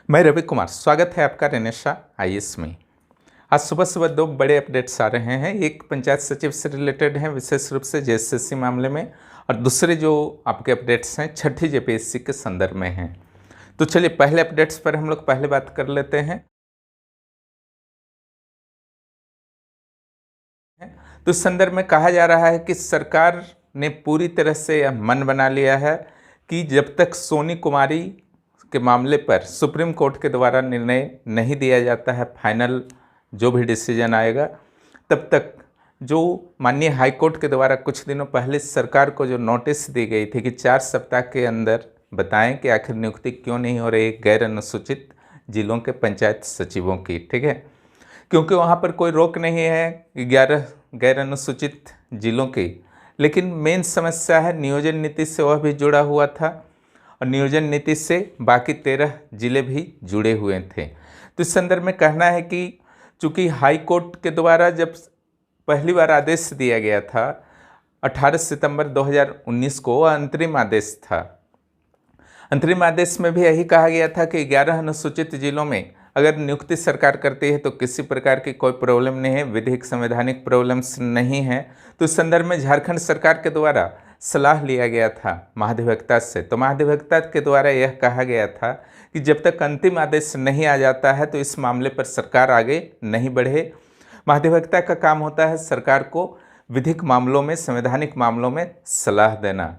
मैं रवि कुमार, स्वागत है आपका रेनेशा आईएएस में। आज सुबह सुबह दो बड़े अपडेट्स आ रहे हैं। एक पंचायत सचिव से रिलेटेड हैं, विशेष रूप से जेएसएससी मामले में, और दूसरे जो आपके अपडेट्स हैं छठी जेपीएससी के संदर्भ में हैं। तो चलिए पहले अपडेट्स पर हम लोग पहले बात कर लेते हैं। तो इस संदर्भ में कहा जा रहा है कि सरकार ने पूरी तरह से यह मन बना लिया है कि जब तक सोनी कुमारी के मामले पर सुप्रीम कोर्ट के द्वारा निर्णय नहीं दिया जाता है, फाइनल जो भी डिसीजन आएगा, तब तक जो माननीय हाई कोर्ट के द्वारा कुछ दिनों पहले सरकार को जो नोटिस दी गई थी कि 4 सप्ताह के अंदर बताएं कि आखिर नियुक्ति क्यों नहीं हो रही गैर अनुसूचित जिलों के पंचायत सचिवों की, ठीक है, क्योंकि वहाँ पर कोई रोक नहीं है 11 गैर अनुसूचित जिलों की। लेकिन मेन समस्या है नियोजन नीति से, वह भी जुड़ा हुआ था और नियोजन नीति से बाकी 13 जिले भी जुड़े हुए थे। तो इस संदर्भ में कहना है कि चूँकि हाई कोर्ट के द्वारा जब पहली बार आदेश दिया गया था 18 सितंबर 2019 को, वह अंतरिम आदेश था। अंतरिम आदेश में भी यही कहा गया था कि 11 अनुसूचित जिलों में अगर नियुक्ति सरकार करती है तो किसी प्रकार की कोई प्रॉब्लम नहीं है, विधिक संवैधानिक प्रॉब्लम्स नहीं है। तो इस संदर्भ में झारखंड सरकार के द्वारा सलाह लिया गया था महाधिवक्ता से। तो महाधिवक्ता के द्वारा यह कहा गया था कि जब तक अंतिम आदेश नहीं आ जाता है तो इस मामले पर सरकार आगे नहीं बढ़े। महाधिवक्ता का काम होता है सरकार को विधिक मामलों में, संवैधानिक मामलों में सलाह देना।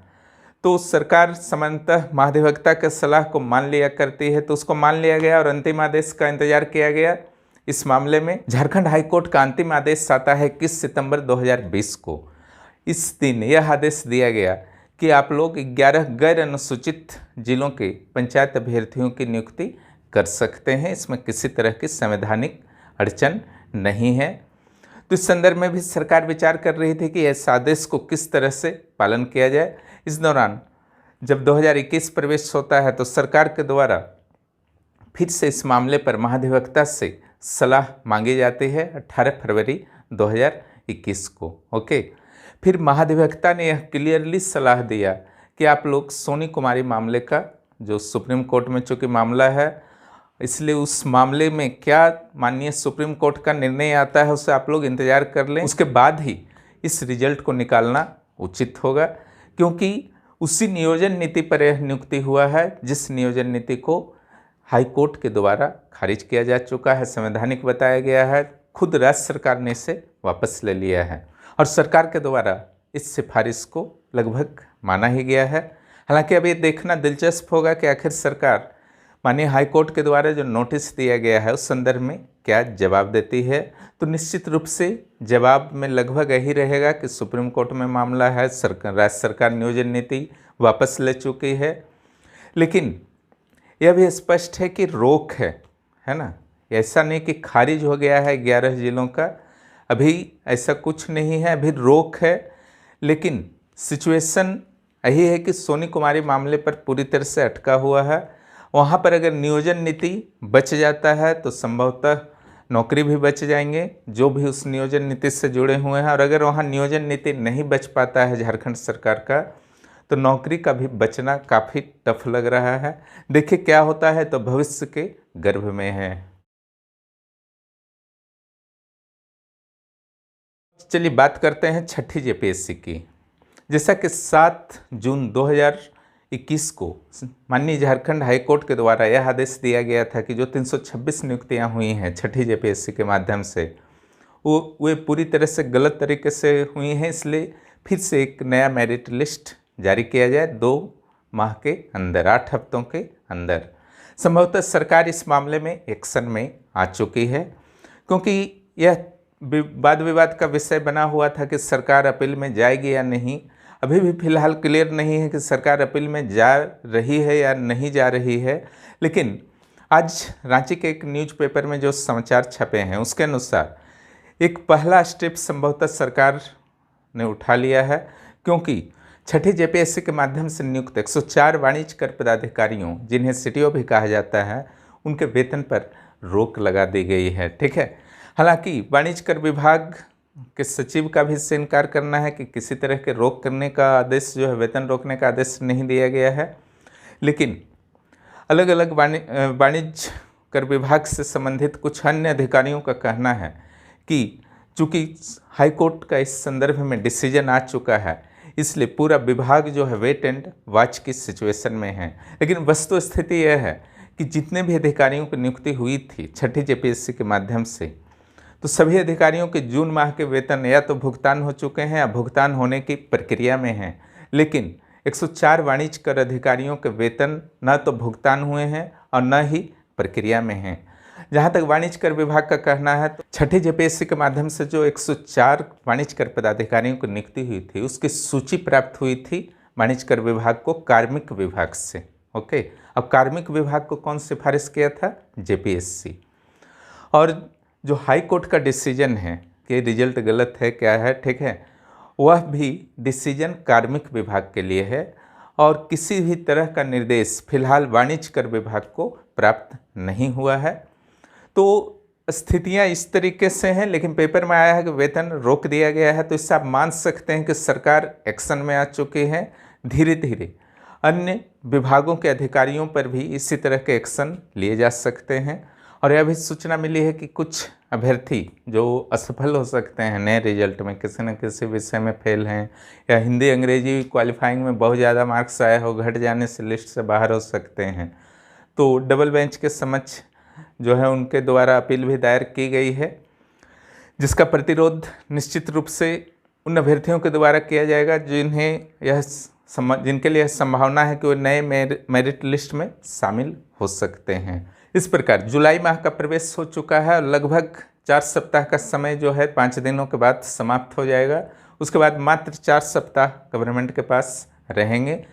तो सरकार सामान्यतः महाधिवक्ता के सलाह को मान लिया करती है, तो उसको मान लिया गया और अंतिम आदेश का इंतजार किया गया। इस मामले में झारखंड हाईकोर्ट का अंतिम आदेश आता है 21 सितंबर 2020 को। इस दिन यह आदेश दिया गया कि आप लोग 11 गैर अनुसूचित जिलों के पंचायत अभ्यर्थियों की नियुक्ति कर सकते हैं, इसमें किसी तरह की संवैधानिक अड़चन नहीं है। तो इस संदर्भ में भी सरकार विचार कर रही थी कि इस आदेश को किस तरह से पालन किया जाए। इस दौरान जब 2021 प्रवेश होता है तो सरकार के द्वारा फिर से इस मामले पर महाधिवक्ता से सलाह मांगी जाती है 18 फरवरी 2021 को। ओके, फिर महाधिवक्ता ने यह क्लियरली सलाह दिया कि आप लोग सोनी कुमारी मामले का जो सुप्रीम कोर्ट में चूँकि मामला है, इसलिए उस मामले में क्या माननीय सुप्रीम कोर्ट का निर्णय आता है उसे आप लोग इंतजार कर लें, उसके बाद ही इस रिजल्ट को निकालना उचित होगा, क्योंकि उसी नियोजन नीति पर यह नियुक्ति हुआ है जिस नियोजन नीति को हाई कोर्ट के द्वारा खारिज किया जा चुका है, संवैधानिक बताया गया है। खुद राज्य सरकार ने इसे वापस ले लिया है और सरकार के द्वारा इस सिफारिश को लगभग माना ही गया है। हालांकि अब ये देखना दिलचस्प होगा कि आखिर सरकार माननीय हाई कोर्ट के द्वारा जो नोटिस दिया गया है उस संदर्भ में क्या जवाब देती है। तो निश्चित रूप से जवाब में लगभग यही रहेगा कि सुप्रीम कोर्ट में मामला है, राज्य सरकार नियोजन नीति वापस ले चुकी है, लेकिन यह भी स्पष्ट है कि रोक है ना, ऐसा नहीं कि खारिज हो गया है 11 जिलों का, अभी ऐसा कुछ नहीं है, अभी रोक है। लेकिन सिचुएशन यही है कि सोनी कुमारी मामले पर पूरी तरह से अटका हुआ है। वहाँ पर अगर नियोजन नीति बच जाता है तो संभवतः नौकरी भी बच जाएंगे जो भी उस नियोजन नीति से जुड़े हुए हैं, और अगर वहाँ नियोजन नीति नहीं बच पाता है झारखंड सरकार का तो नौकरी का भी बचना काफ़ी टफ लग रहा है। देखिए क्या होता है, तो भविष्य के गर्भ में है। चलिए बात करते हैं छठी जेपीएससी की। जैसा कि 7 जून 2021 को माननीय झारखंड हाईकोर्ट के द्वारा यह आदेश दिया गया था कि जो 326 नियुक्तियां हुई हैं छठी जेपीएससी के माध्यम से वे पूरी तरह से गलत तरीके से हुई हैं, इसलिए फिर से एक नया मेरिट लिस्ट जारी किया जाए 2 माह के अंदर, 8 हफ्तों के अंदर। संभवतः सरकार इस मामले में एक्शन में आ चुकी है, क्योंकि यह वाद विवाद का विषय बना हुआ था कि सरकार अपील में जाएगी या नहीं। अभी भी फिलहाल क्लियर नहीं है कि सरकार अपील में जा रही है या नहीं जा रही है, लेकिन आज रांची के एक न्यूज़पेपर में जो समाचार छपे हैं उसके अनुसार एक पहला स्टेप संभवतः सरकार ने उठा लिया है, क्योंकि छठी जेपीएससी के माध्यम से नियुक्त 104 वाणिज्य कर पदाधिकारियों, जिन्हें सीटीओ भी कहा जाता है, उनके वेतन पर रोक लगा दी गई है, ठीक है। हालांकि वाणिज्य कर विभाग के सचिव का भी इससे इनकार करना है कि किसी तरह के रोक करने का आदेश जो है, वेतन रोकने का आदेश नहीं दिया गया है। लेकिन अलग अलग वाणिज्य कर विभाग से संबंधित कुछ अन्य अधिकारियों का कहना है कि चूंकि हाईकोर्ट का इस संदर्भ में डिसीजन आ चुका है, इसलिए पूरा विभाग जो है वेट एंड वॉच की सिचुएशन में है। लेकिन वस्तु स्थिति यह है कि जितने भी अधिकारियों की नियुक्ति हुई थी छठी जेपीएससी के माध्यम से, तो सभी अधिकारियों के जून माह के वेतन या तो भुगतान हो चुके हैं या भुगतान होने की प्रक्रिया में हैं। लेकिन 104 वाणिज्य कर अधिकारियों के वेतन न तो भुगतान हुए हैं और न ही प्रक्रिया में हैं। जहाँ तक वाणिज्य कर विभाग का कहना है, तो छठी जेपीएससी के माध्यम से जो 104 वाणिज्य कर पदाधिकारियों की नियुक्ति हुई थी, उसकी सूची प्राप्त हुई थी वाणिज्य कर विभाग को कार्मिक विभाग से। ओके, अब कार्मिक विभाग को कौन सिफारिश किया था? जेपीएससी। और जो हाई कोर्ट का डिसीजन है कि रिजल्ट गलत है क्या है, ठीक है, वह भी डिसीजन कार्मिक विभाग के लिए है और किसी भी तरह का निर्देश फिलहाल वाणिज्य कर विभाग को प्राप्त नहीं हुआ है। तो स्थितियां इस तरीके से हैं, लेकिन पेपर में आया है कि वेतन रोक दिया गया है, तो इससे आप मान सकते हैं कि सरकार एक्शन में आ चुकी है। धीरे धीरे अन्य विभागों के अधिकारियों पर भी इसी तरह के एक्शन लिए जा सकते हैं। और यह भी सूचना मिली है कि कुछ अभ्यर्थी जो असफल हो सकते हैं नए रिजल्ट में, किसी न किसी विषय में फेल हैं या हिंदी अंग्रेजी क्वालिफाइंग में बहुत ज़्यादा मार्क्स आए हो, घट जाने से लिस्ट से बाहर हो सकते हैं, तो डबल बेंच के समक्ष जो है उनके द्वारा अपील भी दायर की गई है, जिसका प्रतिरोध निश्चित रूप से उन अभ्यर्थियों के द्वारा किया जाएगा जिनके लिए संभावना है कि वो नए मेरिट लिस्ट में शामिल हो सकते हैं। इस प्रकार जुलाई माह का प्रवेश हो चुका है और लगभग 4 सप्ताह का समय जो है 5 दिनों के बाद समाप्त हो जाएगा। उसके बाद मात्र 4 सप्ताह गवर्नमेंट के पास रहेंगे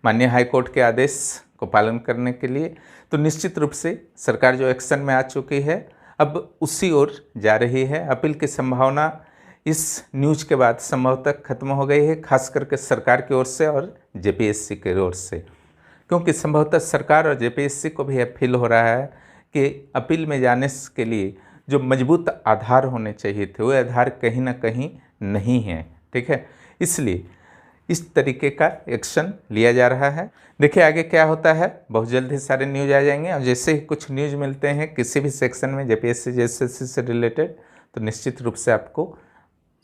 माननीय हाईकोर्ट के आदेश को पालन करने के लिए। तो निश्चित रूप से सरकार जो एक्शन में आ चुकी है अब उसी ओर जा रही है। अपील की संभावना इस न्यूज के बाद संभवतः खत्म हो गई है, खास करके सरकार की ओर से और जेपीएससी की ओर से, क्योंकि संभवतः सरकार और जेपीएससी को भी यह फील हो रहा है कि अपील में जाने के लिए जो मजबूत आधार होने चाहिए थे वो आधार कहीं ना कहीं नहीं है। ठीक है, इसलिए इस तरीके का एक्शन लिया जा रहा है। देखिए आगे क्या होता है, बहुत जल्द ही सारे न्यूज आ जाएंगे और जैसे ही कुछ न्यूज मिलते हैं किसी भी सेक्शन में जेपीएससी जेएसएससी से रिलेटेड, तो निश्चित रूप से आपको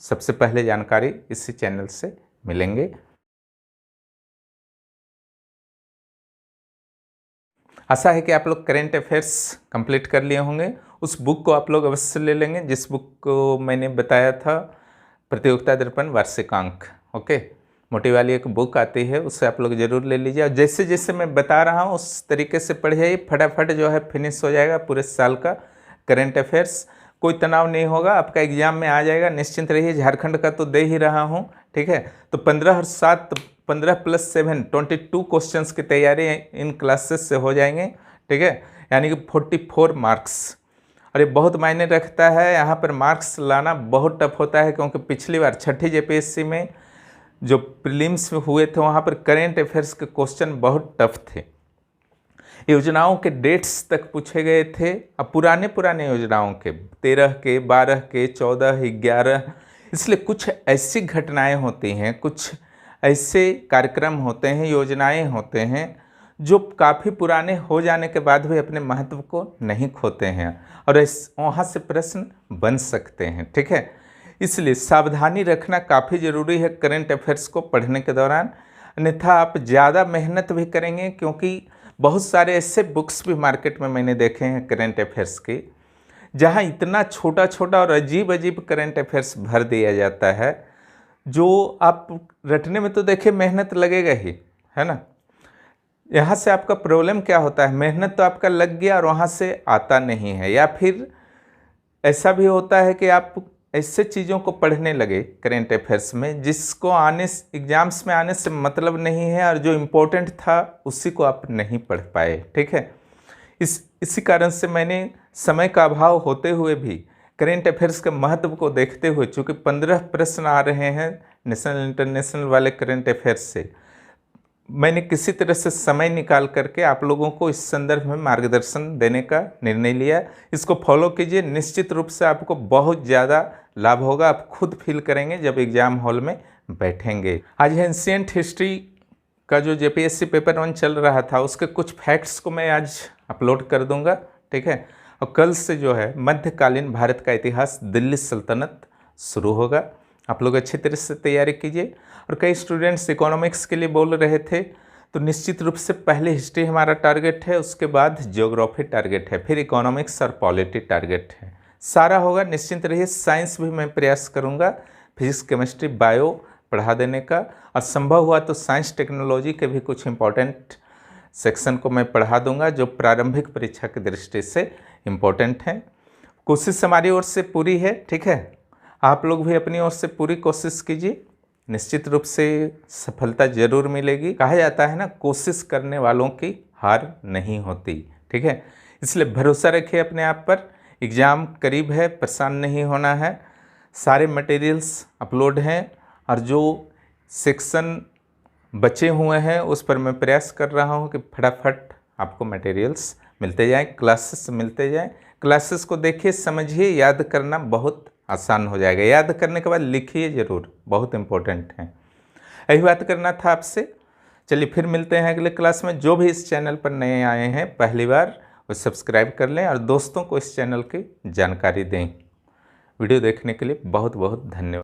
सबसे पहले जानकारी इसी चैनल से मिलेंगे। आशा है कि आप लोग करेंट अफेयर्स कंप्लीट कर लिए होंगे। उस बुक को आप लोग अवश्य ले लेंगे जिस बुक को मैंने बताया था, प्रतियोगिता दर्पण वार्षिकांक। ओके, मोटी वाली एक बुक आती है, उससे आप लोग जरूर ले लीजिए और जैसे जैसे मैं बता रहा हूँ उस तरीके से पढ़िए, फटाफट जो है फिनिश हो जाएगा पूरे साल का करेंट अफेयर्स। कोई तनाव नहीं होगा, आपका एग्जाम में आ जाएगा, निश्चिंत रहिए। झारखंड का तो दे ही रहा हूँ, ठीक है। तो 15 और 7 15 + 7 22 क्वेश्चंस की तैयारी इन क्लासेस से हो जाएंगे, ठीक है, यानी कि 44 मार्क्स। और ये बहुत मायने रखता है, यहाँ पर मार्क्स लाना बहुत टफ होता है, क्योंकि पिछली बार छठी जेपीएससी में जो प्रीलिम्स में हुए थे वहाँ पर करेंट अफेयर्स के क्वेश्चन बहुत टफ थे। योजनाओं के डेट्स तक पूछे गए थे, अब पुराने योजनाओं के 13 के 12 के 14 11, इसलिए कुछ ऐसी घटनाएं होती हैं, कुछ ऐसे कार्यक्रम होते हैं, योजनाएं होते हैं जो काफ़ी पुराने हो जाने के बाद भी अपने महत्व को नहीं खोते हैं और वहाँ से प्रश्न बन सकते हैं, ठीक है। इसलिए सावधानी रखना काफ़ी ज़रूरी है करेंट अफेयर्स को पढ़ने के दौरान, अन्यथा आप ज़्यादा मेहनत भी करेंगे, क्योंकि बहुत सारे ऐसे बुक्स भी मार्केट में मैंने देखे हैं करेंट अफेयर्स के, जहाँ इतना छोटा छोटा और अजीब अजीब करेंट अफेयर्स भर दिया जाता है, जो आप रटने में तो देखिए मेहनत लगेगा ही, है ना। यहाँ से आपका प्रॉब्लम क्या होता है, मेहनत तो आपका लग गया और वहाँ से आता नहीं है, या फिर ऐसा भी होता है कि आप ऐसे चीज़ों को पढ़ने लगे करेंट अफेयर्स में जिसको एग्जाम्स में आने से मतलब नहीं है, और जो इम्पोर्टेंट था उसी को आप नहीं पढ़ पाए, ठीक है। इसी कारण से मैंने समय का अभाव होते हुए भी करेंट अफेयर्स के महत्व को देखते हुए, चूँकि 15 प्रश्न आ रहे हैं नेशनल इंटरनेशनल वाले करेंट अफेयर्स से, मैंने किसी तरह से समय निकाल करके आप लोगों को इस संदर्भ में मार्गदर्शन देने का निर्णय लिया। इसको फॉलो कीजिए, निश्चित रूप से आपको बहुत ज़्यादा लाभ होगा, आप खुद फील करेंगे जब एग्ज़ाम हॉल में बैठेंगे। आज है एंशिएंट हिस्ट्री का जो जेपीएससी पेपर 1 चल रहा था उसके कुछ फैक्ट्स को मैं आज अपलोड कर दूंगा, ठीक है। और कल से जो है मध्यकालीन भारत का इतिहास, दिल्ली सल्तनत शुरू होगा। आप लोग अच्छी तरह से तैयारी कीजिए। और कई स्टूडेंट्स इकोनॉमिक्स के लिए बोल रहे थे, तो निश्चित रूप से पहले हिस्ट्री हमारा टारगेट है, उसके बाद ज्योग्राफी टारगेट है, फिर इकोनॉमिक्स और पॉलिटी टारगेट है। सारा होगा, निश्चिंत रहिए। साइंस भी मैं प्रयास करूँगा, फिजिक्स, केमिस्ट्री, बायो पढ़ा देने का, और संभव हुआ तो साइंस टेक्नोलॉजी के भी कुछ इम्पोर्टेंट सेक्शन को मैं पढ़ा दूंगा जो प्रारंभिक परीक्षा की दृष्टि से इम्पोर्टेंट हैं। कोशिश हमारी ओर से पूरी है, ठीक है। आप लोग भी अपनी ओर से पूरी कोशिश कीजिए, निश्चित रूप से सफलता जरूर मिलेगी। कहा जाता है ना, कोशिश करने वालों की हार नहीं होती, ठीक है। इसलिए भरोसा रखिए अपने आप पर। एग्ज़ाम करीब है, परेशान नहीं होना है। सारे मटेरियल्स अपलोड हैं, और जो सेक्शन बचे हुए हैं उस पर मैं प्रयास कर रहा हूं कि फटाफट आपको मटेरियल्स मिलते जाएं, क्लासेस मिलते जाएं। क्लासेस को देखिए, समझिए, याद करना बहुत आसान हो जाएगा। याद करने के बाद लिखिए ज़रूर, बहुत इम्पोर्टेंट है। यही बात करना था आपसे। चलिए फिर मिलते हैं अगले क्लास में। जो भी इस चैनल पर नए आए हैं पहली बार, वो सब्सक्राइब कर लें और दोस्तों को इस चैनल की जानकारी दें। वीडियो देखने के लिए बहुत बहुत धन्यवाद।